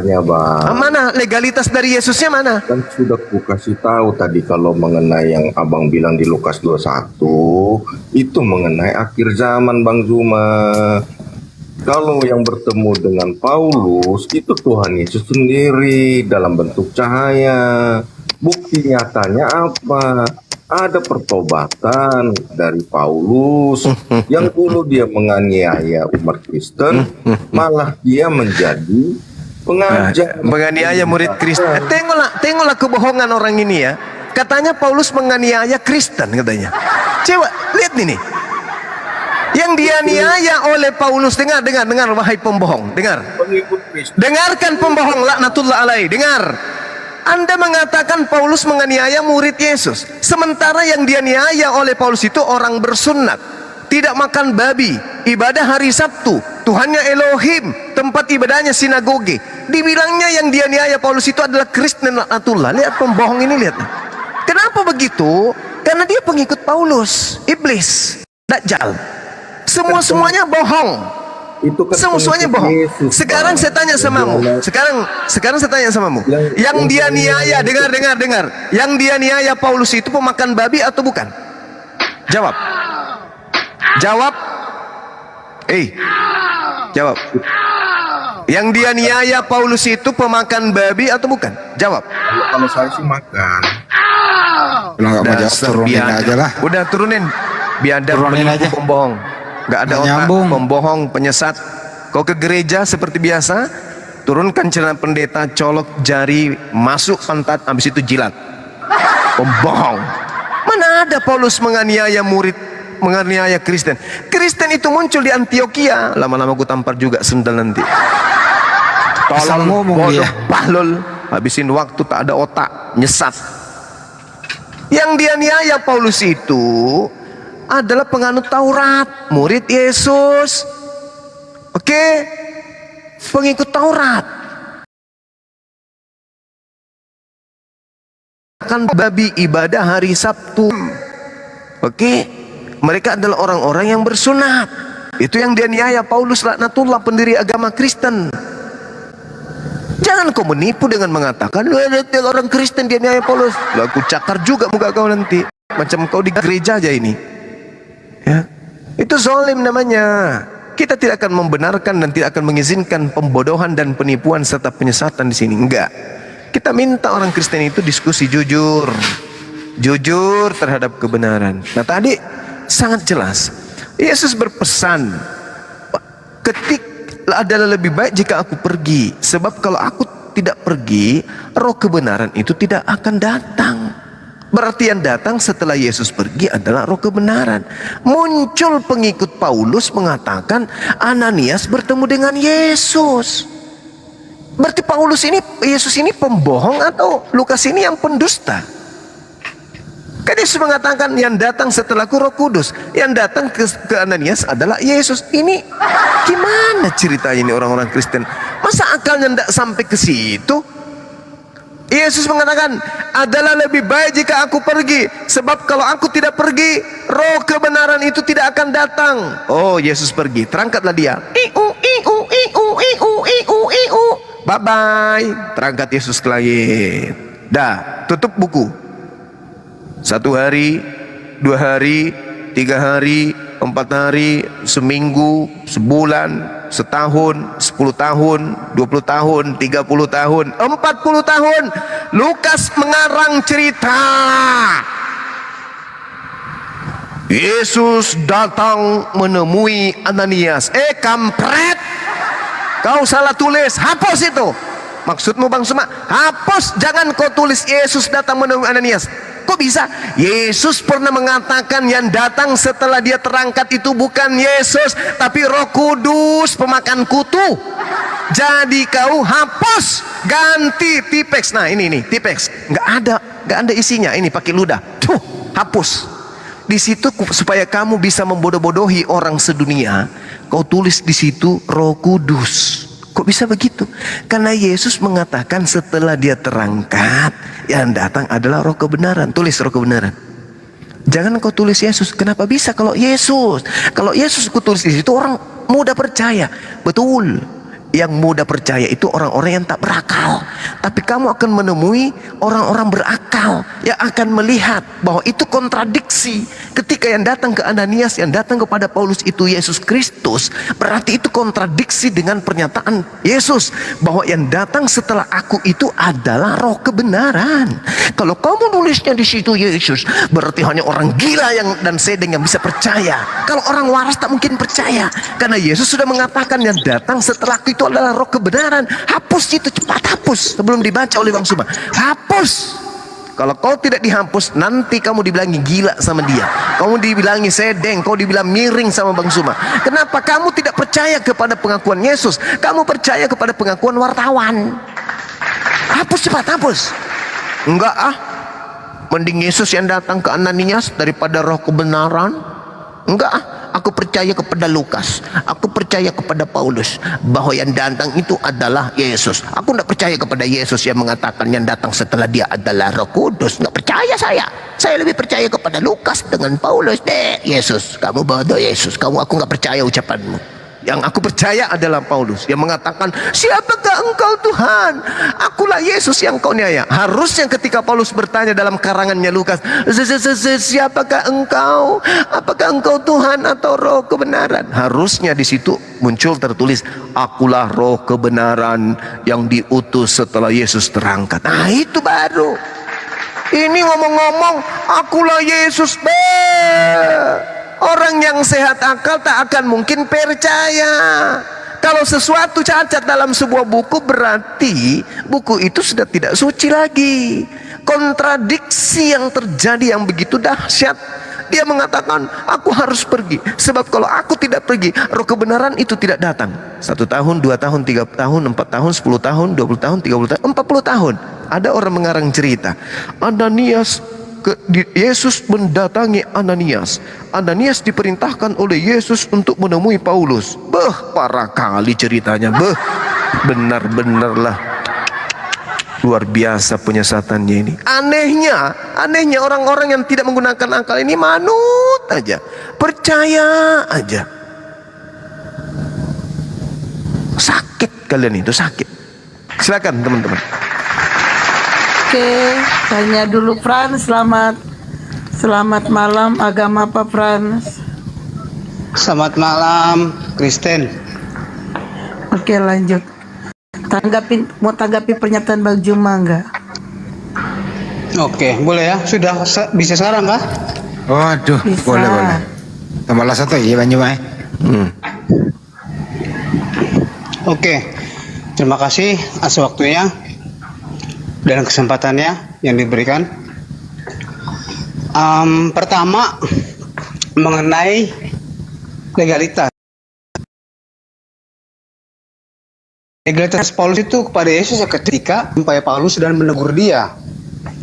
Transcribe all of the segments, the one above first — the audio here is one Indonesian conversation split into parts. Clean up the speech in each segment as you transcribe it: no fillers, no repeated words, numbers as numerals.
Bang. Mana legalitas dari Yesusnya mana? Kan sudah ku kasih tahu tadi kalau mengenai yang Abang bilang di Lukas 21 itu mengenai akhir zaman Bang Zuma. Kalau yang bertemu dengan Paulus itu Tuhan Yesus sendiri dalam bentuk cahaya. Bukti nyatanya apa? Ada pertobatan dari Paulus yang dulu dia menganiaya umat Kristen, malah dia menjadi pengajar. Menganiaya murid Kristen. Tengoklah kebohongan orang ini ya. Katanya Paulus menganiaya Kristen katanya. Coba lihat ini. Yang dianiaya oleh Paulus, dengar wahai pembohong, dengar. Dengarkan pembohong laknatullah alaih, dengar. Anda mengatakan Paulus menganiaya murid Yesus, sementara yang dianiaya oleh Paulus itu orang bersunat, tidak makan babi, ibadah hari Sabtu, Tuhannya Elohim, tempat ibadahnya sinagoge. Dibilangnya yang dianiaya Paulus itu adalah Kristen laknatullah. Lihat pembohong ini, lihat. Kenapa begitu? Karena dia pengikut Paulus, iblis, dajjal. Semuanya bohong. Itu kan Semuanya bohong. Yesus, sekarang saya tanya samamu. Sekarang saya tanya samamu. Yang dianiaya, dengar. Yang dianiaya Paulus itu pemakan babi atau bukan? Jawab. Jawab. Yang dianiaya Paulus itu pemakan babi atau bukan? Jawab. Kalau saya sih makan. Kalau nggak mau jawab, turunin aja lah. Udah turunin. Biadab, Turunin aja. pembohong. Gak ada otak, Nyambung. pembohong, penyesat. Kau ke gereja seperti biasa, turunkan celana pendeta, colok jari, masuk pantat, habis itu jilat. Pembohong. Mana ada Paulus menganiaya murid, menganiaya Kristen. Kristen itu muncul di Antioquia. Lama-lama gue tampar juga sendal nanti. Tolong ngomong bodoh, dia. bahlul, habisin waktu, tak ada otak, nyesat. Yang dianiaya Paulus itu adalah penganut Taurat, murid Yesus. Oke, pengikut Taurat. Kan babi ibadah hari Sabtu. Oke, mereka adalah orang-orang yang bersunat. Itu yang dianiaya Paulus laknatullah, pendiri agama Kristen. Jangan kau menipu dengan mengatakan orang Kristen dianiaya Paulus. Lah aku cakar juga muka kau nanti. Macam kau di gereja aja ini. Ya, itu zalim namanya. Kita tidak akan membenarkan dan tidak akan mengizinkan pembodohan dan penipuan serta penyesatan di sini. Enggak. Kita minta orang Kristen itu diskusi jujur terhadap kebenaran. Nah tadi sangat jelas. Yesus berpesan, adalah lebih baik jika aku pergi, sebab kalau aku tidak pergi, roh kebenaran itu tidak akan datang. Berarti yang datang setelah Yesus pergi adalah roh kebenaran. Muncul pengikut Paulus mengatakan Ananias bertemu dengan Yesus. Berarti Yesus ini pembohong atau Lukas ini yang pendusta? Kan Yesus mengatakan yang datang setelahku Roh Kudus, yang datang ke Ananias adalah Yesus. Ini gimana ceritanya ini orang-orang Kristen? Masa akalnya tidak sampai ke situ? Yesus mengatakan adalah lebih baik jika aku pergi, sebab kalau aku tidak pergi, roh kebenaran itu tidak akan datang. Oh, Yesus pergi, terangkatlah dia. Bye bye, terangkat Yesus ke langit. Dah, tutup buku. 1 hari, 2 hari, 3 hari, 4 hari, seminggu, sebulan, setahun, 10 tahun, 20 tahun, 30 tahun, 40 tahun. Lukas mengarang cerita. Yesus datang menemui Ananias. Kampret, kau salah tulis, hapus itu. Maksudmu Bang Suma? Hapus, jangan kau tulis Yesus datang menemui Ananias. Kok bisa? Yesus pernah mengatakan yang datang setelah dia terangkat itu bukan Yesus, tapi Roh Kudus pemakan kutu. Jadi kau hapus, ganti tipeks. Nah ini tipeks, nggak ada isinya. Ini pakai ludah. Tuh, hapus. Di situ supaya kamu bisa membodoh-bodohi orang sedunia, kau tulis di situ Roh Kudus. Kok bisa begitu? Karena Yesus mengatakan setelah dia terangkat, yang datang adalah roh kebenaran. Tulis roh kebenaran. Jangan kau tulis Yesus. Kenapa bisa kalau Yesus? Kalau Yesus ku tulis di situ, orang mudah percaya. Betul. yang mudah percaya itu orang-orang yang tak berakal. Tapi kamu akan menemui orang-orang berakal yang akan melihat bahwa itu kontradiksi. Ketika yang datang ke Ananias, yang datang kepada Paulus itu Yesus Kristus, berarti itu kontradiksi dengan pernyataan Yesus bahwa yang datang setelah aku itu adalah roh kebenaran. Kalau kamu nulisnya di situ Yesus, berarti hanya orang gila dan sedeng yang bisa percaya. Kalau orang waras tak mungkin percaya, karena Yesus sudah mengatakan yang datang setelah aku itu adalah roh kebenaran. Hapus itu, cepat hapus sebelum dibaca oleh Bang Suma. Hapus. Kalau kau tidak dihapus, nanti kamu dibilangi gila sama dia, kamu dibilangi sedeng, kau dibilang miring sama Bang Suma. Kenapa? Kamu tidak percaya kepada pengakuan Yesus, kamu percaya kepada pengakuan wartawan. Hapus, cepat hapus. Enggak mending Yesus yang datang ke Ananias daripada roh kebenaran. Enggak aku percaya kepada Lukas, aku percaya kepada Paulus bahwa yang datang itu adalah Yesus. Aku tidak percaya kepada Yesus yang mengatakan yang datang setelah dia adalah Roh Kudus. Tidak percaya saya lebih percaya kepada Lukas dengan Paulus. Yesus, kamu bodoh Yesus, aku nggak percaya ucapanmu. Yang aku percaya adalah Paulus yang mengatakan, siapakah engkau Tuhan? Akulah Yesus yang kau niaya. Harusnya ketika Paulus bertanya dalam karangannya Lukas, siapakah engkau? Apakah engkau Tuhan atau roh kebenaran? Harusnya di situ muncul tertulis, akulah roh kebenaran yang diutus setelah Yesus terangkat. Nah itu baru. Ini ngomong-ngomong, akulah Yesus. Orang yang sehat akal tak akan mungkin percaya. Kalau sesuatu cacat dalam sebuah buku, berarti buku itu sudah tidak suci lagi. Kontradiksi yang terjadi yang begitu dahsyat. Dia mengatakan, aku harus pergi, sebab kalau aku tidak pergi, roh kebenaran itu tidak datang. 1 tahun, 2 tahun, 3 tahun, 4 tahun, 10 tahun, 20 tahun, 30 tahun, 40 tahun. Ada orang mengarang cerita, Yesus mendatangi Ananias. Ananias diperintahkan oleh Yesus untuk menemui Paulus. Parah kali ceritanya. Benar-benarlah luar biasa penyesatannya ini. Anehnya orang-orang yang tidak menggunakan akal ini manut aja, percaya aja. Sakit kalian itu, sakit. Silakan teman-teman. Oke, tanya dulu Frans. Selamat malam. Agama apa Frans? Selamat malam, Kristen. Oke, lanjut. Mau tanggapi pernyataan Bang Juma enggak? Oke, boleh ya? Sudah bisa sekarang kah? Waduh, Bisa. boleh. Tambahlah satu ya Bang Juma. Oke, terima kasih atas waktunya dan kesempatannya yang diberikan. Pertama, mengenai legalitas. Legalitas Paulus itu kepada Yesus ketika sampai Paulus dan menegur dia.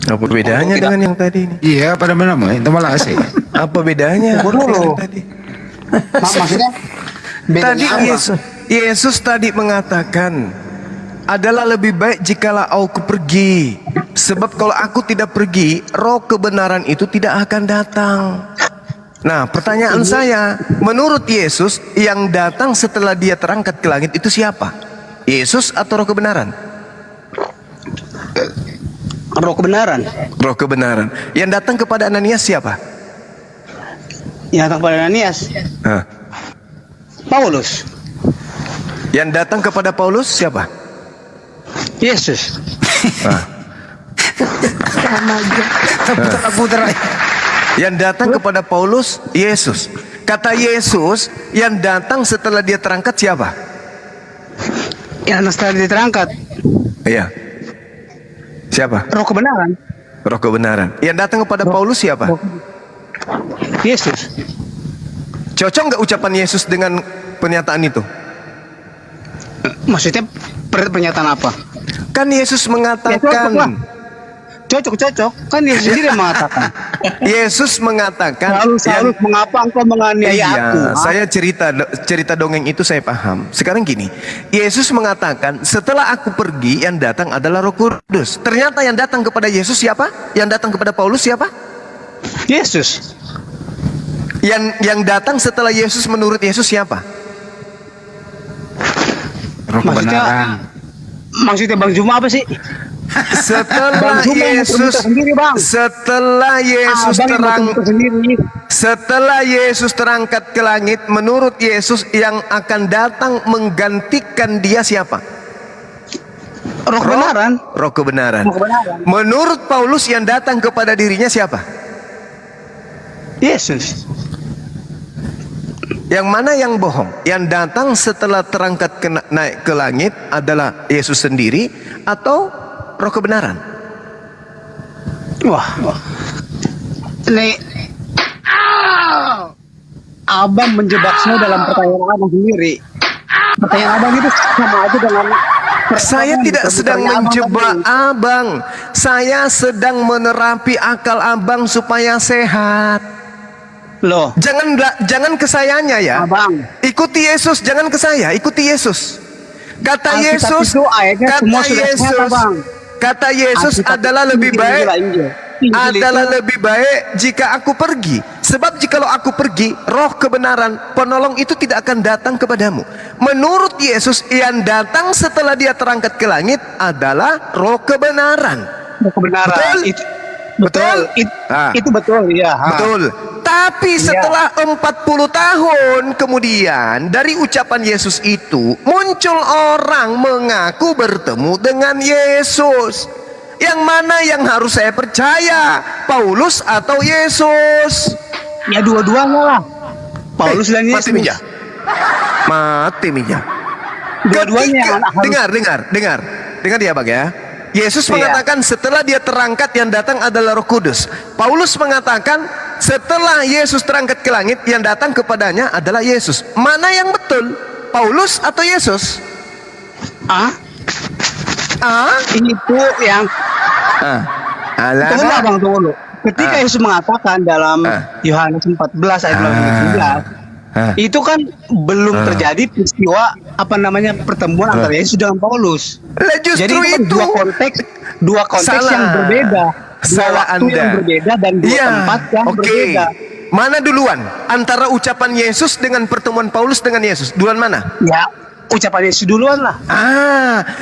Apa bedanya dengan yang tadi ini? Iya, pada mana mau? Tambahlah sih. Apa bedanya? Dulu. Tadi. Maksudnya Tadi bedanya apa? Yesus tadi mengatakan, adalah lebih baik jikalau aku pergi, sebab kalau aku tidak pergi, roh kebenaran itu tidak akan datang. Nah, pertanyaan saya, menurut Yesus yang datang setelah dia terangkat ke langit itu siapa? Yesus atau roh kebenaran? Roh kebenaran. Roh kebenaran. Yang datang kepada Ananias siapa? Yang datang kepada Ananias, Paulus. Yang datang kepada Paulus siapa? Yesus. Sama aja. Putar. Yang datang kepada Paulus Yesus. Kata Yesus, yang datang setelah dia terangkat siapa? Yang setelah diterangkat, Iya. Siapa? roh kebenaran. Roh kebenaran. Yang datang kepada Paulus siapa? Yesus. Cocok nggak ucapan Yesus dengan pernyataan itu? Maksudnya pernyataan apa? Kan Yesus Ya, cocok lah. mengatakan, Cocok. Kan Yesus sendiri yang mengatakan. Yesus mengatakan, Saulus, mengapa engkau menganiaya aku? iya, saya cerita dongeng itu saya paham. Sekarang gini, Yesus mengatakan, setelah aku pergi, yang datang adalah Roh Kudus. Ternyata yang datang kepada Yesus siapa? Yang datang kepada Paulus siapa? Yesus. Yang datang setelah Yesus menurut Yesus siapa? roh kebenaran. Maksudnya Bang Zuma apa sih? Setelah Bang Zuma yang Yesus muter-muter sendiri, Bang. setelah Yesus Abang yang muter-muter sendiri. setelah Yesus terangkat ke langit, menurut Yesus yang akan datang menggantikan dia siapa? Roh kebenaran. Roh kebenaran. Roh kebenaran. Menurut Paulus yang datang kepada dirinya siapa? Yesus. Yang mana yang bohong? Yang datang setelah terangkat naik ke langit adalah Yesus sendiri atau roh kebenaran? Wah. Ini Abang menjebak saya dalam pertanyaan Abang sendiri. Pertanyaan Abang itu sama aja dengan Saya tidak sedang menjebak abang. Saya sedang menerapi akal abang supaya sehat. Loh, Jangan ke sayanya ya. Abang. Ikuti Yesus, jangan ke saya. Ikuti Yesus. Kata Alkitab Yesus, itu ayatnya semua sudah sehat, Abang. kata Yesus Alkitab adalah itu lebih baik. Injil Adalah itu- lebih baik jika aku pergi. Sebab jikalau aku pergi, roh kebenaran, penolong itu tidak akan datang kepadamu. Menurut Yesus, yang datang setelah dia terangkat ke langit adalah roh kebenaran. kebenaran. Betul? Itu betul. Itu betul, ya. Betul. Tapi setelah 40 tahun kemudian dari ucapan Yesus itu, muncul orang mengaku bertemu dengan Yesus. Yang mana yang harus saya percaya? Paulus atau Yesus? Ya dua-duanya lah. Paulus dan Yesus. Mati meja. Mati meja. Dua-duanya yang Dengar dia Bang ya. Yesus Iya. mengatakan setelah dia terangkat yang datang adalah Roh Kudus. Paulus mengatakan setelah Yesus terangkat ke langit yang datang kepadanya adalah Yesus. Mana yang betul? Paulus atau Yesus? Itu yang Alah. tunggu Bang, tunggu dulu. Ketika Yesus mengatakan dalam Yohanes 14 ayat 19, itu kan belum terjadi peristiwa pertemuan antara Yesus dengan Paulus. Lah justru Jadi itu kan itu dua konteks Salah. yang berbeda, dua Salah waktu Anda. yang berbeda dan dua Iya, tempat yang oke. berbeda. Mana duluan antara ucapan Yesus dengan pertemuan Paulus dengan Yesus? Duluan mana? Ya, ucapan Yesus duluan lah.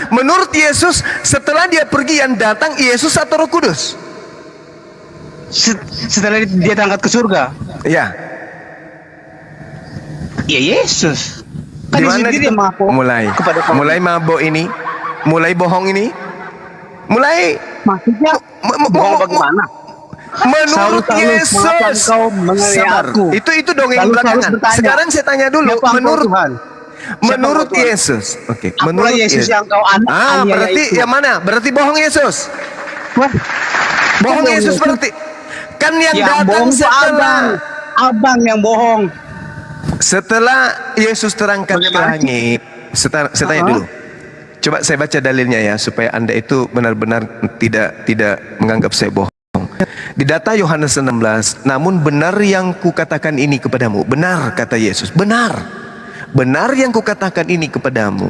Menurut Yesus setelah dia pergi yang datang Yesus atau Roh Kudus? Setelah dia terangkat ke surga, Ya. ya Yesus. Kan Di Yesus mana sendiri yang mengaku kepada Paulus. mulai mabok ini, mulai bohong ini, mulai Maksudnya bohong bagaimana? menurut Saulus, Yesus. mengapa engkau menganiaya Sabar. aku? Itu dongeng Lalu Saulus belakangan. bertanya, Sekarang saya tanya dulu siapa engkau, menurut Tuhan? menurut Siapa engkau, Tuhan? Yesus. Oke, Akulah menurut Yesus yang kau aniaya berarti itu. yang mana? Berarti bohong Yesus. Wah, Bohong bohong Yesus Yesus. berarti. Kan yang yang datang bohong itu setelah abang yang bohong. setelah Yesus terangkat ke Bagaimana? langit. Saya tanya dulu. Coba saya baca dalilnya ya supaya Anda itu benar-benar tidak menganggap saya bohong. Di data Yohanes 16, namun benar yang kukatakan ini kepadamu. Benar kata Yesus, benar. Benar yang kukatakan ini kepadamu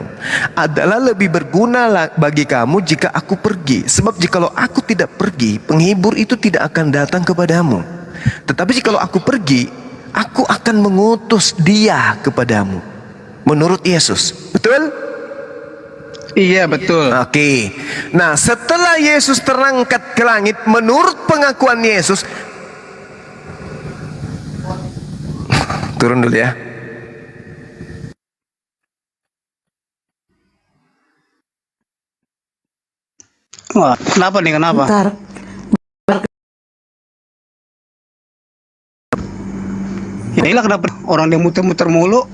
adalah lebih berguna bagi kamu jika aku pergi. Sebab jikalau aku tidak pergi, penghibur itu tidak akan datang kepadamu. Tetapi jikalau aku pergi, aku akan mengutus dia kepadamu. Menurut Yesus, betul? Iya betul. Oke. Nah, setelah Yesus terangkat ke langit, menurut pengakuan Yesus, turun dulu ya. Wah, kenapa nih? Kenapa? Bentar. Ya inilah kenapa orang dia muter-muter mulu.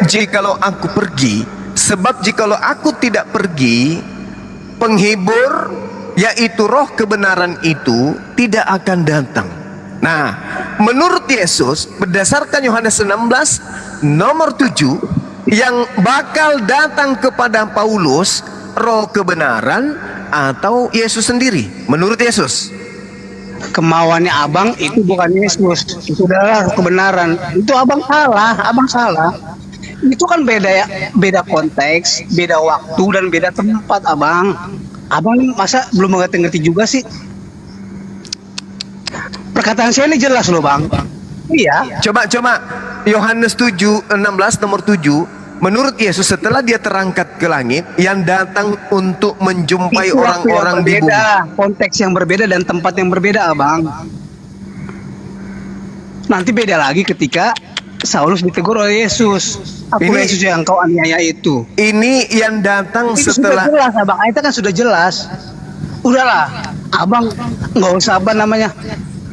Jikalau aku pergi, sebab jikalau aku tidak pergi, penghibur yaitu roh kebenaran itu tidak akan datang. Nah, menurut Yesus berdasarkan Yohanes 16 nomor 7, yang bakal datang kepada Paulus roh kebenaran atau Yesus sendiri? Menurut Yesus. Kemauannya abang itu bukan Yesus, itu adalah kebenaran. Itu abang salah. Itu kan beda konteks, beda waktu dan beda tempat abang. Abang masa belum ngerti juga sih? Perkataan saya ini jelas loh bang. Iya. Coba Yohanes 7:16 nomor 7. Menurut Yesus setelah dia terangkat ke langit, yang datang untuk menjumpai Itu waktu orang-orang yang di bumi. berbeda, konteks yang berbeda dan tempat yang berbeda, abang. Nanti beda lagi ketika Saulus ditegur oleh Yesus. Aku Ini- Yesus yang kau aniaya itu. Ini yang datang Itu setelah sudah jelas, abang. Itu kan sudah jelas. Udahlah, abang nggak usah apa namanya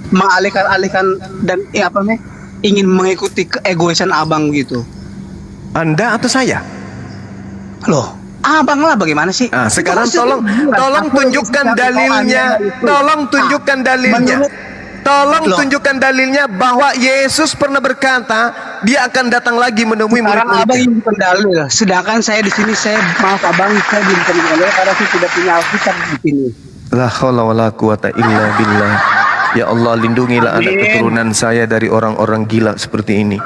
mengalihkan-alihkan dan ingin mengikuti keegoisan abang gitu. Anda atau saya. Loh, abang lah bagaimana sih? Nah, Itu sekarang kan sudah jelas. tolong Aku tunjukkan Yesus yang kau dalilnya. aniaya itu. Tolong tunjukkan dalilnya. menurut- Tolong Loh. tunjukkan dalilnya bahwa Yesus pernah berkata dia akan datang lagi menemui Sekarang abang murid-muridnya. ingin pendalil, sedangkan saya di sini maaf abang saya belum pendalil karena saya tidak punya Alkitab di sini. La haula wala quwata illa billah. Ya Allah, lindungilah anak Amin. keturunan saya dari orang-orang gila seperti ini.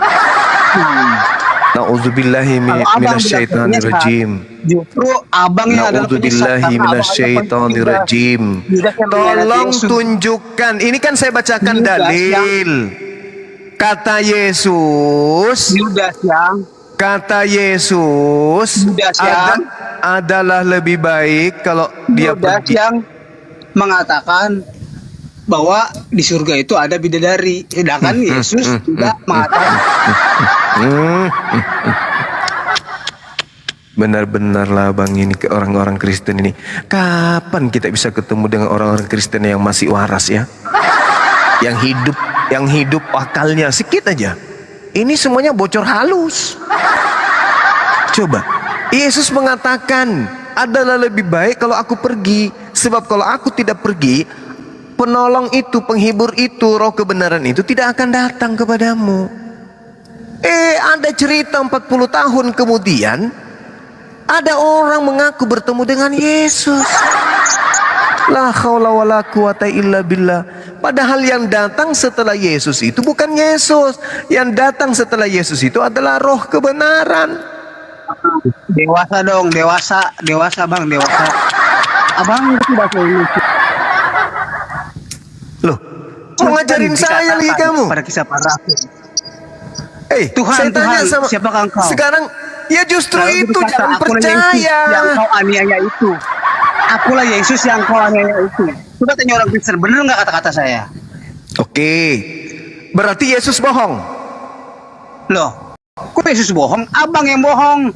Na'udzubillahi Kalau abang minasyaitonir bilang rajim. justru abang yang adalah Na'udzubillahi minasyaitonir rajim. Tolong tunjukkan. Ini kan saya bacakan Yudas dalil. Kata Yesus, kata Yesus Yudas yang- adalah lebih baik kalau dia Yudas pergi. yang mengatakan bahwa di surga itu ada bidadari, sedangkan Yesus tidak mengatakan. Benar-benarlah bang, ini ke orang-orang Kristen ini. Kapan kita bisa ketemu dengan orang-orang Kristen yang masih waras ya? Yang hidup akalnya sedikit aja. Ini semuanya bocor halus. Coba, Yesus mengatakan adalah lebih baik kalau aku pergi. Sebab kalau aku tidak pergi, penolong itu, penghibur itu, roh kebenaran itu tidak akan datang kepadamu. Ada cerita 40 tahun kemudian ada orang mengaku bertemu dengan Yesus. La haula wala quwata illa billah. Padahal yang datang setelah Yesus itu bukan Yesus. Yang datang setelah Yesus itu adalah roh kebenaran. Dewasa dong, dewasa bang, dewasa. Abang itu bahasa Indonesia. Loh, mau ngajarin saya lagi kamu? Pada kisah para rasul. Tuhan, saya tanya Tuhan, sama siapakah engkau? sekarang, ya justru Lalu itu berkata, jangan "Akulah Yesus percaya. yang kau aniaya itu. Akulah Yesus yang kau aniaya itu." Coba tanya orang Kristen, benar nggak kata-kata saya? Oke, berarti Yesus bohong. Loh, kok Yesus bohong? Abang yang bohong.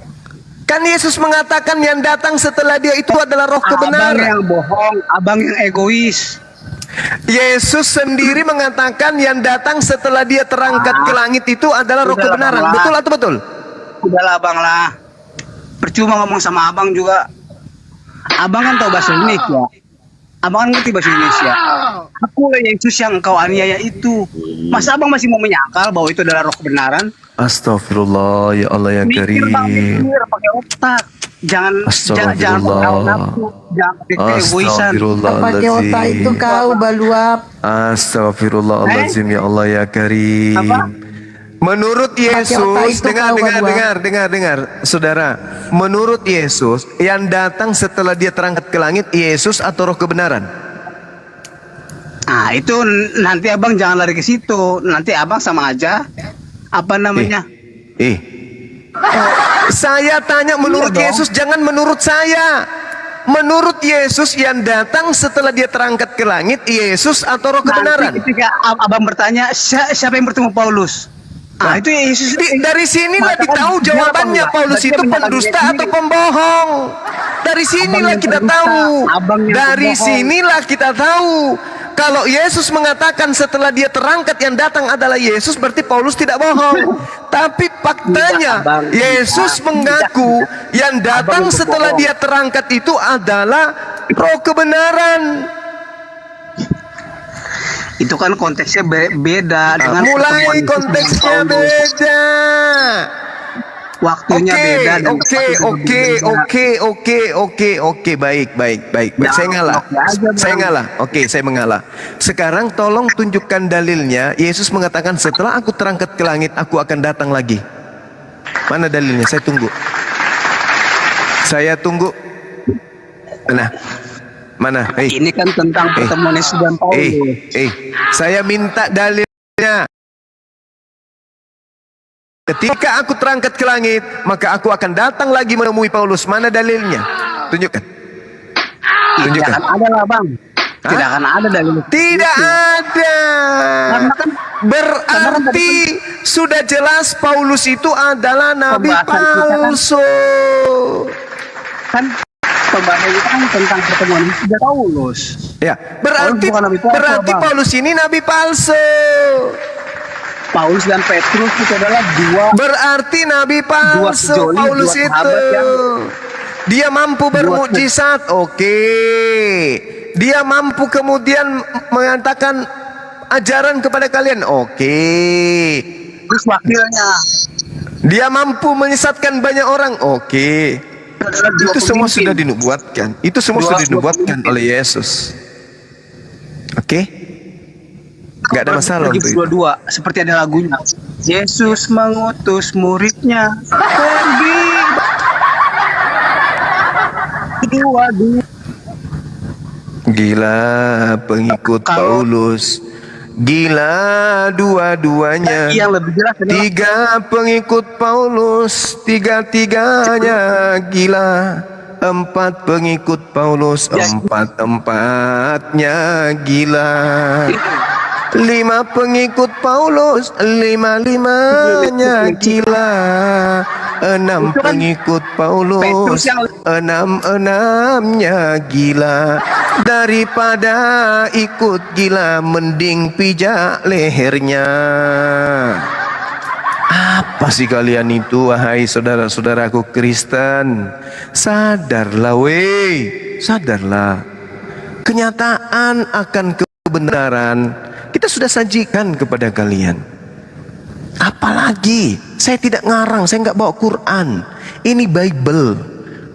Kan Yesus mengatakan yang datang setelah dia itu adalah roh Abang kebenaran. yang bohong, abang yang egois. Yesus sendiri mengatakan yang datang setelah dia terangkat ke langit itu adalah roh Udahlah, kebenaran. Bang. Betul atau betul? Udahlah abang lah. Percuma ngomong sama abang juga. Abang kan tahu bahasa Indonesia. Abang kan ngerti bahasa Indonesia. Akulah Yesus yang kau aniaya itu. Masa abang masih mau menyangkal bahwa itu adalah roh kebenaran? Astagfirullah, ya Allah yang Mikir bang, karim. mikir pakai otak. Jangan pakai hawa nafsu, jangan pakai keegoisan. Pakai otak itu kau baluap. Astagfirullahaladzim, ya Allah ya karim. Apa? Menurut otak Yesus, itu dengar, kau dengar, saudara. Menurut Yesus, yang datang setelah dia terangkat ke langit, Yesus atau roh kebenaran? Nah itu nanti abang jangan lari ke situ. Nanti abang sama aja. Apa namanya? Saya tanya menurut Iya dong. Yesus, jangan menurut saya. Menurut Yesus yang datang setelah dia terangkat ke langit, Yesus atau roh kebenaran? Nanti ketika abang bertanya, siapa yang bertemu Paulus? Ah, itu Yesus. Dari sinilah Maka ditahu dia jawabannya, apa Paulus enggak? itu Dia menyalahkan pendusta diri atau sendiri. pembohong. Dari sinilah yang kita pendusta, tahu. abang yang Dari pembohong. sinilah kita tahu. Kalau Yesus mengatakan setelah dia terangkat yang datang adalah Yesus, berarti Paulus tidak bohong. Tapi faktanya Tidak, Abang. Yesus Tidak. mengaku yang datang Abang itu setelah bohong. dia terangkat itu adalah roh kebenaran. Itu kan konteksnya beda dengan Mulai pertemuan Yesus konteksnya dengan Paulus. beda. Waktunya beda dan Oke, baik. Saya ngalah. Saya ngalah. Oke, saya mengalah. Sekarang tolong tunjukkan dalilnya. Yesus mengatakan setelah aku terangkat ke langit, aku akan datang lagi. Mana dalilnya? Saya tunggu. Nah, Mana? Ini kan tentang pertemuan Yesus dan Paulus. Saya minta dalilnya. Ketika aku terangkat ke langit, maka aku akan datang lagi menemui Paulus. Mana dalilnya? Tunjukkan. Tidak Tunjukkan. akan ada lah bang. Tidak akan ada dalil. Tidak ada. Karena kan Berarti sudah jelas Paulus itu adalah nabi Pembahasan kita kan- palsu. kan pembahasan kita kan tentang pertemuan Yesus dan Paulus. Ya, berarti Paulus bukan nabi palsu, berarti Bang. Paulus ini nabi palsu. Paulus dan Petrus itu adalah dua Berarti nabi palsu sejoli, Paulus dua itu. sahabat yang- Dia mampu bermukjizat, oke. Dia mampu kemudian mengatakan ajaran kepada kalian, oke. terus wakilnya. Dia mampu menyesatkan banyak orang, oke. Adalah dua Itu semua pemimpin. sudah dinubuatkan. Itu semua Dua sudah dinubuatkan pemimpin. oleh Yesus. Oke? Gak ada masalah Pergi untuk itu. berdua-dua seperti ada lagunya. Yesus mengutus muridnya pergi dua-dua. Gila pengikut Kalau- Paulus. Gila dua-duanya. Yang lebih jelas adalah 3 pengikut Paulus, 3-3-nya gila. 4 pengikut Paulus, 4-4-nya gila. 5 pengikut Paulus, 5-5-nya gila. 6 Itu kan pengikut Petrus Paulus, yang 6-6-nya gila. Daripada ikut gila, mending pijak lehernya. Apa sih kalian itu, wahai saudara-saudaraku Kristen? Sadarlah weh, sadarlah. Kenyataan akan kebenaran kita sudah sajikan kepada kalian. Apalagi saya tidak ngarang, saya nggak bawa Quran. Ini Bible.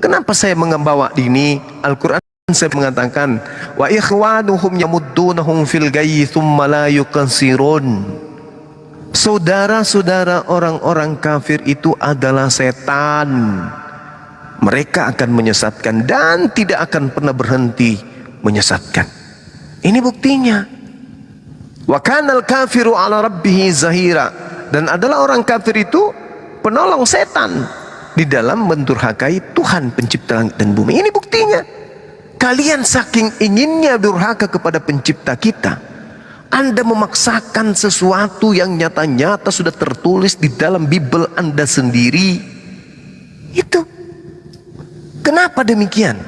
Kenapa saya membawa ini Al-Quran? Saya mengatakan wa ikhwanuhum yamuddunahum fil gayyi thumma la yuqsirun. Saudara-saudara orang-orang kafir itu adalah setan. Mereka akan menyesatkan dan tidak akan pernah berhenti menyesatkan. Ini buktinya. Wa kanal kafiru ala rabbihi zahira. Dan adalah orang kafir itu penolong setan di dalam mendurhakai Tuhan pencipta langit dan bumi. Ini buktinya. Kalian saking inginnya durhaka kepada pencipta kita, Anda memaksakan sesuatu yang nyata-nyata sudah tertulis di dalam Bible Anda sendiri. Itu. Kenapa demikian?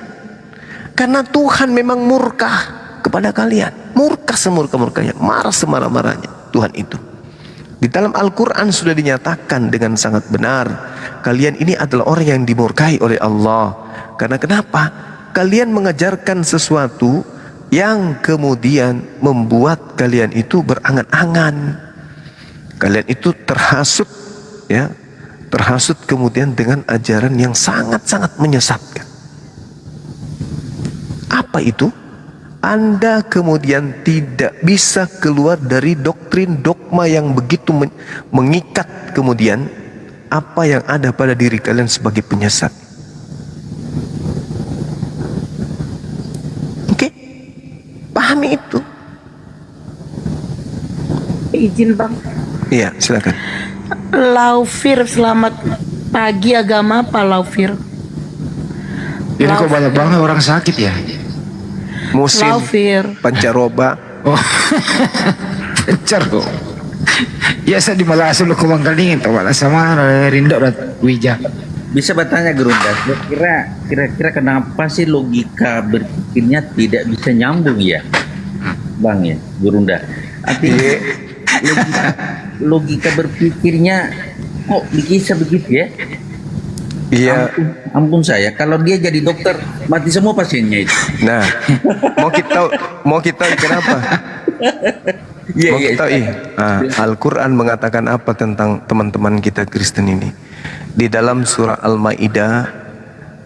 Karena Tuhan memang murka kepada kalian. Murka semurka-murkanya, marah semarah-marahnya Tuhan itu. Di dalam Al-Quran sudah dinyatakan dengan sangat benar, kalian ini adalah orang yang dimurkai oleh Allah. Karena kenapa? Kalian mengajarkan sesuatu yang kemudian membuat kalian itu berangan-angan. Kalian itu terhasut, ya, terhasut kemudian dengan ajaran yang sangat-sangat menyesatkan. Apa itu? Anda kemudian tidak bisa keluar dari doktrin dogma yang begitu mengikat kemudian apa yang ada pada diri kalian sebagai penyesat. Oke? Pahami itu. Izin bang. Iya, silakan. Laufir, selamat pagi. Agama apa Laufir? Ini kok banyak banget orang sakit ya? Musim Laufir. pancaroba. Oh, pencar kok. Biasa di Malasa lu kumangkalingin, tawala sama Rindo dan Wija. Bisa bertanya Gerunda, kira-kira kenapa sih logika berpikirnya tidak bisa nyambung ya, Bang ya, Gerunda? Artinya logika berpikirnya kok bisa begitu ya? Iya. Ampun saya, kalau dia jadi dokter mati semua pasiennya itu. Nah, mau kita tahu kenapa? Iya Mau iya. kita tahu, Al-Quran mengatakan apa tentang teman-teman kita Kristen ini? Di dalam surah Al-Maidah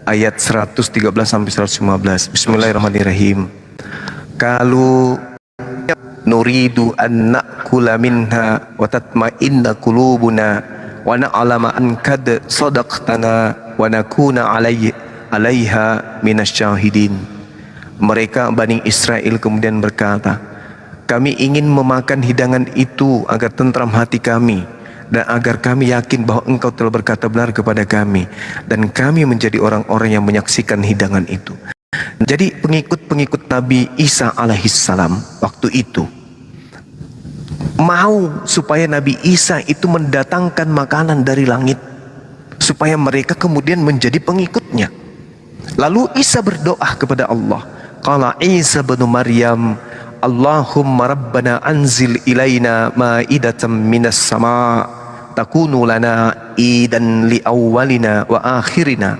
ayat 113 sampai 115. Bismillahirrahmanirrahim. Qalu nuridu an na'kula minha wa tatma'inna qulubuna wa na'lama an kad sadaqtana wa nakuna alaiha minasyahidin. Mereka Bani Israel kemudian berkata, kami ingin memakan hidangan itu agar tentram hati kami dan agar kami yakin bahwa engkau telah berkata benar kepada kami dan kami menjadi orang-orang yang menyaksikan hidangan itu. Jadi pengikut-pengikut Nabi Isa alaihissalam waktu itu mau supaya Nabi Isa itu mendatangkan makanan dari langit supaya mereka kemudian menjadi pengikutnya. Lalu Isa berdoa kepada Allah. Qala Isa bin Maryam, Allahumma rabbana anzil ilaina ma'idatan minas sama' takunu lana idan li awwalina wa akhirina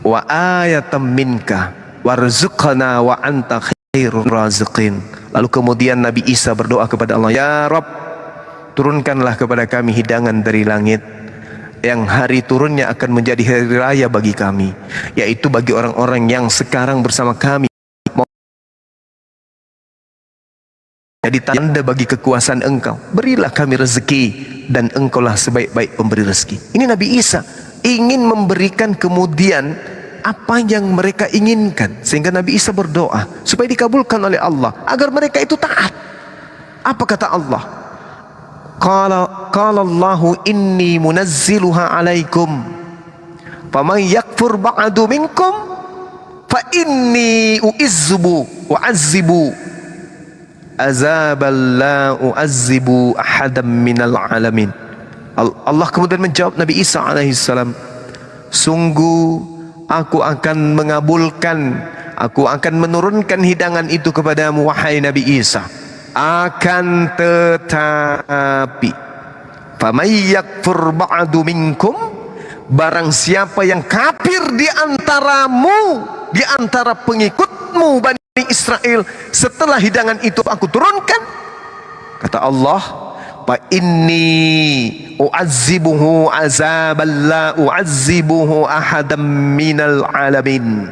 wa ayatan minka warzuqna wa anta khairur raziqin. Lalu kemudian Nabi Isa berdoa kepada Allah, ya Rabb, turunkanlah kepada kami hidangan dari langit yang hari turunnya akan menjadi hari raya bagi kami, yaitu bagi orang-orang yang sekarang bersama kami. Jadi tanda bagi kekuasaan engkau, berilah kami rezeki dan engkaulah sebaik-baik pemberi rezeki. Ini Nabi Isa ingin memberikan kemudian apa yang mereka inginkan, sehingga Nabi Isa berdoa supaya dikabulkan oleh Allah agar mereka itu taat. Apa kata Allah? Qala Allahu inni munazziluha alaikum faman yakfur ba'du minkum fa inni uizzubu wa azzibu azabal la uazzibu ahadam minal alamin. Allah kemudian menjawab Nabi Isa alaihissalam, sungguh aku akan mengabulkan, aku akan menurunkan hidangan itu kepadamu wahai Nabi Isa. Akan tetapi faman yakfur ba'du minkum, barang siapa yang kafir di antaramu, di antara pengikutmu Bani Israel setelah hidangan itu aku turunkan, kata Allah, fa inni u'azzibuhu azaban la u'azzibuhu ahadam minal alamin.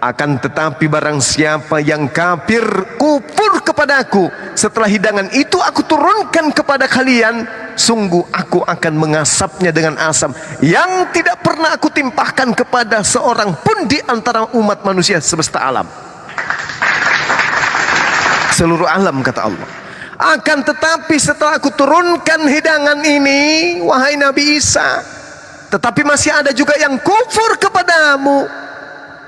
Akan tetapi barang siapa yang kafir, kufur kepadaku setelah hidangan itu aku turunkan kepada kalian, sungguh aku akan mengasapnya dengan asap yang tidak pernah aku timpahkan kepada seorang pun di antara umat manusia semesta alam. Seluruh alam, kata Allah. Akan tetapi setelah aku turunkan hidangan ini wahai Nabi Isa, tetapi masih ada juga yang kufur kepadamu,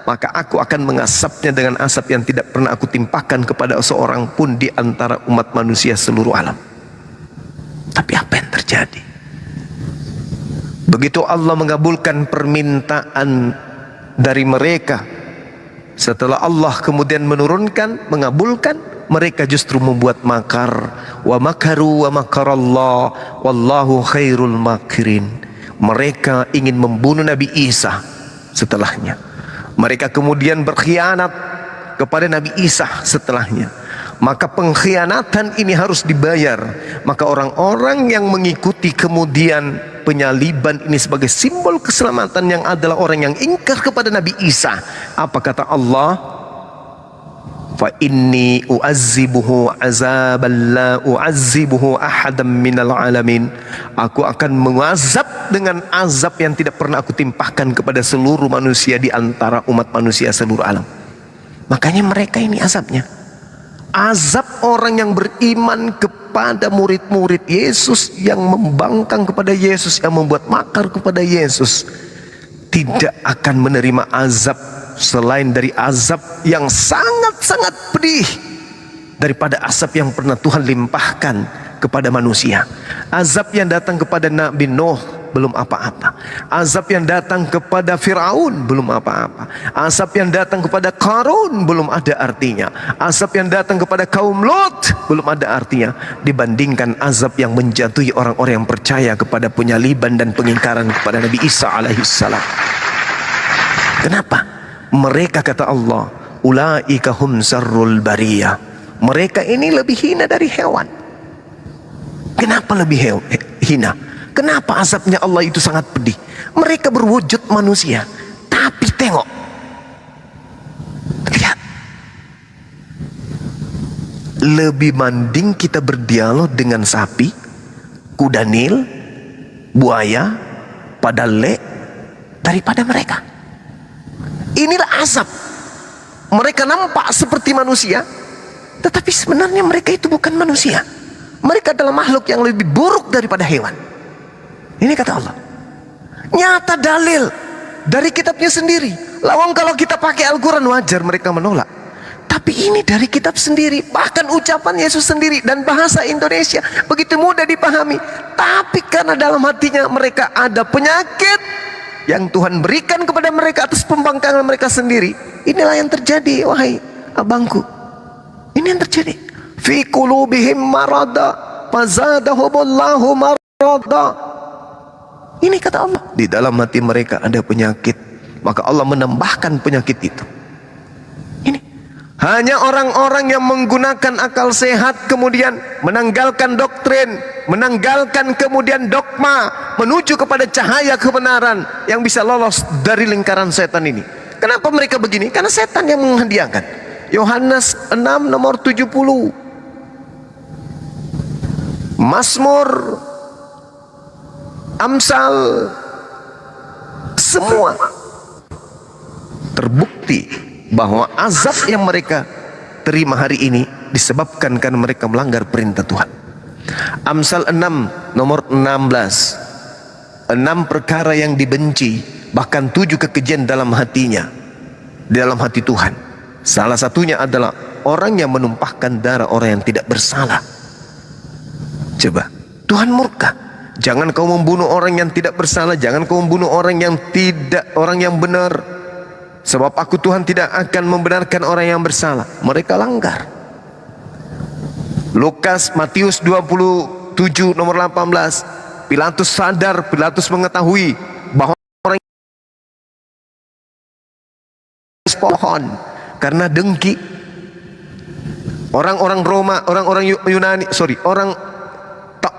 maka aku akan mengasapnya dengan asap yang tidak pernah aku timpahkan kepada seorang pun di antara umat manusia seluruh alam. Tapi apa yang terjadi? Begitu Allah mengabulkan permintaan dari mereka, setelah Allah kemudian menurunkan, mengabulkan, mereka justru membuat makar. Wa makaru wa makarallah wallahu khairul makirin. Mereka ingin membunuh Nabi Isa setelahnya. Mereka kemudian berkhianat kepada Nabi Isa setelahnya. Maka pengkhianatan ini harus dibayar. Maka orang-orang yang mengikuti kemudian penyaliban ini sebagai simbol keselamatan, yang adalah orang yang ingkar kepada Nabi Isa. Apa kata Allah? Fa inni u'azzibuhu azaban la u'azzibuhu ahadam minal alamin. Aku akan mengazab dengan azab yang tidak pernah aku timpahkan kepada seluruh manusia di antara umat manusia seluruh alam. Makanya mereka ini azabnya, azab orang yang beriman kepada murid-murid Yesus, yang membangkang kepada Yesus, yang membuat makar kepada Yesus, tidak akan menerima azab selain dari azab yang sangat-sangat pedih daripada azab yang pernah Tuhan limpahkan kepada manusia. Azab yang datang kepada Nabi Nuh belum apa-apa. Azab yang datang kepada Firaun belum apa-apa. Azab yang datang kepada Qarun belum ada artinya. Azab yang datang kepada kaum Lot belum ada artinya dibandingkan azab yang menjatuhi orang-orang yang percaya kepada penyaliban dan pengingkaran kepada Nabi Isa alaihissalam. Kenapa? Mereka, kata Allah, ulaika hum sarrul bariyah. Mereka ini lebih hina dari hewan. Kenapa lebih hina? Kenapa azabnya Allah itu sangat pedih? Mereka berwujud manusia, tapi tengok, lihat, lebih mending kita berdialog dengan sapi, kuda nil, buaya, padale daripada mereka. Inilah azab. Mereka nampak seperti manusia, tetapi sebenarnya mereka itu bukan manusia. Mereka adalah makhluk yang lebih buruk daripada hewan. Ini kata Allah. Nyata dalil dari kitabnya sendiri. Lawang kalau kita pakai Al-Quran wajar mereka menolak. Tapi ini dari kitab sendiri. Bahkan ucapan Yesus sendiri dan bahasa Indonesia begitu mudah dipahami. Tapi karena dalam hatinya mereka ada penyakit yang Tuhan berikan kepada mereka atas pembangkangan mereka sendiri. Inilah yang terjadi, wahai abangku. Ini yang terjadi. Fi qulubihim marada fazadahumullahu marada. Ini kata Allah. Di dalam hati mereka ada penyakit, maka Allah menambahkan penyakit itu. Ini hanya orang-orang yang menggunakan akal sehat kemudian menanggalkan doktrin, menanggalkan kemudian dogma, menuju kepada cahaya kebenaran yang bisa lolos dari lingkaran setan ini. Kenapa mereka begini? Karena setan yang menghadiahkan. Yohanes 6 nomor 70. Mazmur, Amsal, semua terbukti bahwa azab yang mereka terima hari ini disebabkan karena mereka melanggar perintah Tuhan. Amsal 6 nomor 16. 6 perkara yang dibenci, bahkan 7 kekejian dalam hatinya, di dalam hati Tuhan. Salah satunya adalah orang yang menumpahkan darah orang yang tidak bersalah. Coba, Tuhan murka. Jangan kau membunuh orang yang tidak bersalah, jangan kau membunuh orang yang benar. Sebab aku Tuhan tidak akan membenarkan orang yang bersalah. Mereka langgar. Matius 27 nomor 18. Pilatus sadar, Pilatus mengetahui bahwa orang pohon karena dengki. Orang-orang Roma, orang-orang Yunani, orang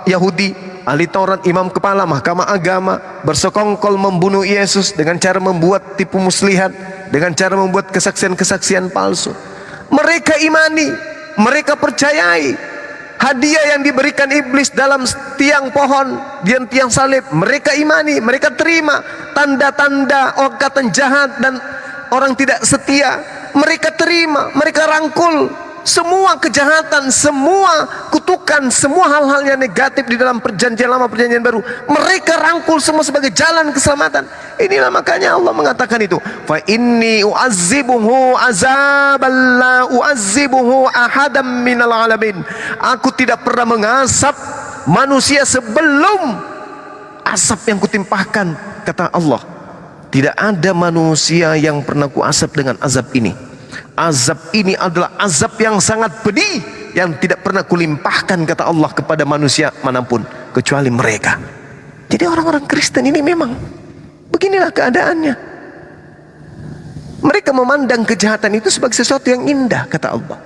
Yahudi, ahli Taurat, imam kepala mahkamah agama bersekongkol membunuh Yesus dengan cara membuat tipu muslihat, dengan cara membuat kesaksian-kesaksian palsu. Mereka imani, mereka percayai hadiah yang diberikan iblis dalam tiang pohon dan tiang salib. Mereka imani, mereka terima tanda-tanda orang jahat dan orang tidak setia. Mereka terima, mereka rangkul semua kejahatan, semua kutukan, semua hal-hal yang negatif di dalam perjanjian lama, perjanjian baru. Mereka rangkul semua sebagai jalan keselamatan. Inilah makanya Allah mengatakan itu. Fa inni u'azzibuhu azaban la u'azzibuhu ahadam minal alamin. Aku tidak pernah mengasap manusia sebelum asap yang kutimpahkan, kata Allah. Tidak ada manusia yang pernah kuasap dengan azab ini. Azab ini adalah azab yang sangat pedih, yang tidak pernah kulimpahkan, kata Allah, kepada manusia manapun kecuali mereka. Jadi orang-orang Kristen ini memang beginilah keadaannya. Mereka memandang kejahatan itu sebagai sesuatu yang indah, kata Allah.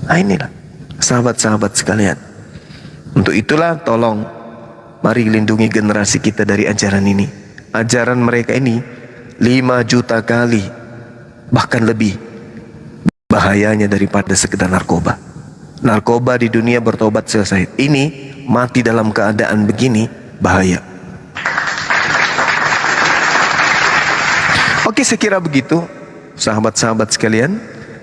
Nah, inilah sahabat-sahabat sekalian. Untuk itulah tolong mari lindungi generasi kita dari ajaran ini. Ajaran mereka ini 5 juta kali bahkan lebih bahayanya daripada sekedar narkoba. Narkoba di dunia bertobat selesai. Ini mati dalam keadaan begini, bahaya. Oke, saya kira begitu sahabat-sahabat sekalian.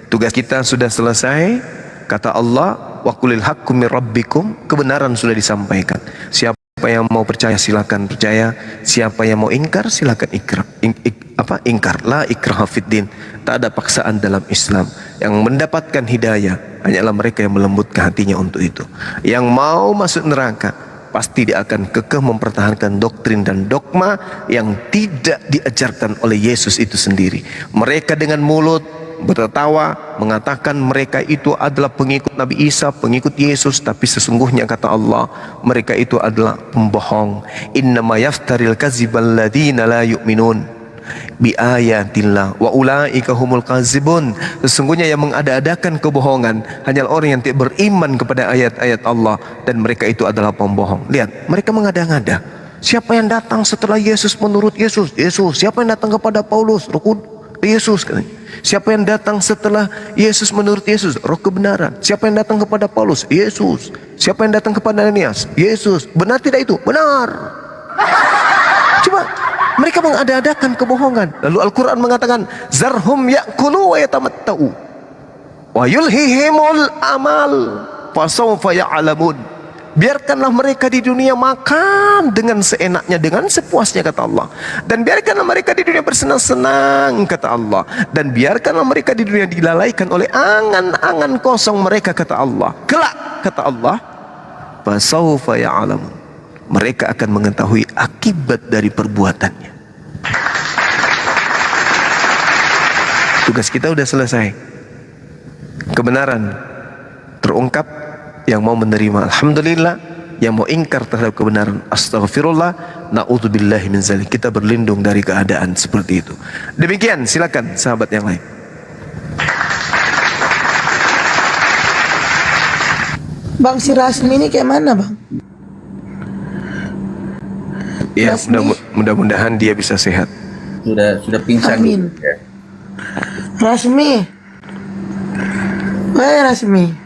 Tugas kita sudah selesai. Kata Allah, wa qulil haqqu mir rabbikum, kebenaran sudah disampaikan. Siapa yang mau percaya silakan percaya, siapa yang mau ingkar silakan ingkar. La ikraha fiddin. Tak ada paksaan dalam Islam. Yang mendapatkan hidayah hanyalah mereka yang melembutkan hatinya untuk itu. Yang mau masuk neraka pasti dia akan kekeh mempertahankan doktrin dan dogma yang tidak diajarkan oleh Yesus itu sendiri. Mereka dengan mulut bertertawa mengatakan mereka itu adalah pengikut Nabi Isa, pengikut Yesus, tapi sesungguhnya kata Allah mereka itu adalah pembohong. Innama yaftaril kadzibal ladzina la yu'minun bi ayatillah wa ulaika humul kadzibun. Sesungguhnya yang mengada-adakan kebohongan hanyalah orang yang tidak beriman kepada ayat-ayat Allah, dan mereka itu adalah pembohong. Lihat, mereka mengada-ngada. Siapa yang datang setelah Yesus menurut Yesus? Yesus. Siapa yang datang kepada Paulus? Yesus katanya. Siapa yang datang setelah Yesus menurut Yesus? Roh kebenaran. Siapa yang datang kepada Paulus? Yesus. Siapa yang datang kepada Ananias? Yesus. Benar tidak itu? Benar. Coba Mereka mengada-adakan kebohongan. Lalu Al-Quran mengatakan, zarhum ya'kulu wa yatamatta'u wa yulhihimul amal fasawfa ya'lamun. Biarkanlah mereka di dunia makan dengan seenaknya, dengan sepuasnya, kata Allah. Dan biarkanlah mereka di dunia bersenang-senang, kata Allah. Dan biarkanlah mereka di dunia dilalaikan oleh angan-angan kosong mereka, kata Allah. Kelak, kata Allah, fasawfa ya'lamun. Mereka akan mengetahui akibat dari perbuatannya. Tugas kita udah selesai. Kebenaran terungkap, yang mau menerima alhamdulillah, yang mau ingkar terhadap kebenaran astaghfirullah, na'udzubillahi min zalik. Kita berlindung dari keadaan seperti itu. Demikian, silakan sahabat yang lain. Bang, si Rasmi ini kayak mana, Bang? Ya, Rasmi. mudah-mudahan dia bisa sehat. Sudah pingsan. Amin. Ya. Rasmi. Woi, Rasmi.